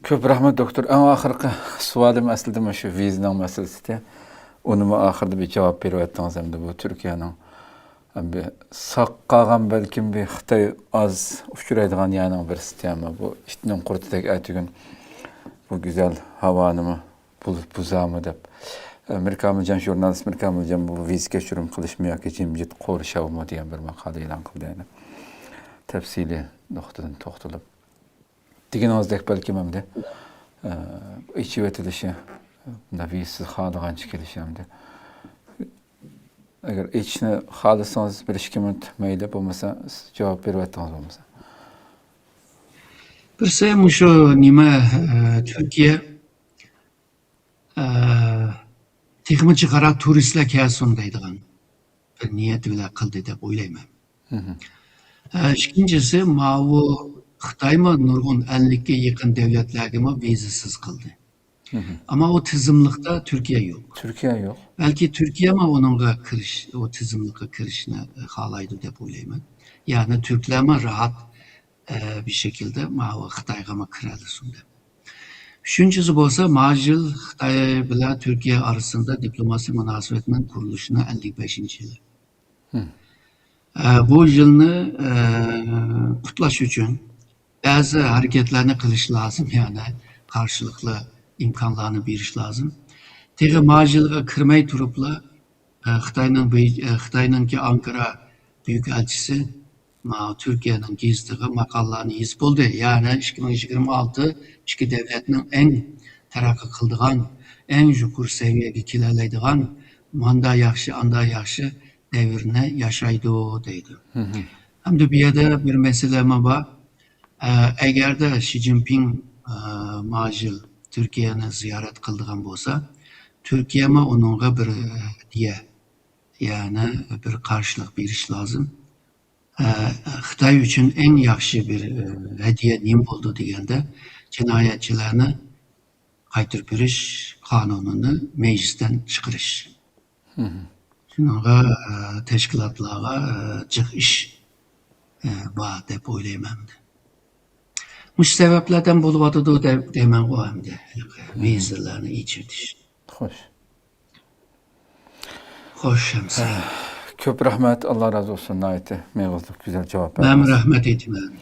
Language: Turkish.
Köp rahmet doktor. Ama ahırkı sualim aslında şu vizaның meselesi. Onu ahırda bir cevap berip hem de bu Türkiye'nin bir saq qalğan belki bir Xitay az uçuraydigan yani bir sistemi bu iştinin qurtidek aytygün bu güzel havanımı buzamı dep Amerikamılcan jurnalist Amerikamılcan bu viz geçirim qilishmayak jimjit qorşawma degan bir maqala e'lon qildi. Tafsili noktadan to'xtalib deganimizdek belki memde içi vetilişi navisiz xalıgançı kelişemdi. Eğer içine xalısanız bir işkimet meyle bulmasa cevap berip olmasa. Bir şey şu nime Türkiye texmi çıkara turistler kelsin deydigan bir niyet bilen kıldı dep oylayman. İkincisi mavu Xitay mı nurgun 50'ye yakın devletlerge mi vizasiz kıldı. Ama o tizimlikte Türkiye yok. Türkiye yok. Belki Türkiye mi onunla kiriş, o tizimlikle kirişini halaydı dep oylayman. Yani Türkler mi rahat bir şekilde mavu Xitayga mı kiralisın dep. Üçüncüsü bolsa majil Xitay bilen Türkiye arasında diplomasi münasebetinin kuruluşuna 55. yılı. Bu yılını kutlaş için bazı hareketlerini kılış lazım yani karşılıklı imkanlarını biriş lazım. Tege majilga kirmey turupla Xitay'nın ki Ankara Büyükelçisi Türkiye'nin gizligi maqallarını yazıp oldu. Yani 2026 iki devletinin en terakki kıldıgan, en jukur seviyege kilerleydigan manda yaxşı, anda yaxşı devirine yaşaydı deydi. Hem de bir yerde bir meseleme var. Eğer de Xi Jinping majil Türkiye'ni ziyaret kıldıgan bolsa, Türkiye'me onunla bir diye yani bir karşılık bir iş lazım. Xitay için en yaxşı bir hediye nim oldu degende cinayetçilerini qaytırıp beriş kanununu meclisten çıkarış. Şununla teşkilatlara çık iş var dep oylayman. Muş sebeplerden bulup demen o hem de vizalarını içirdiş. Hoş. Hoş hemse. Köp rahmet Allah razı olsun. Naite mevzuda güzel cevap Ben rahmet etmem.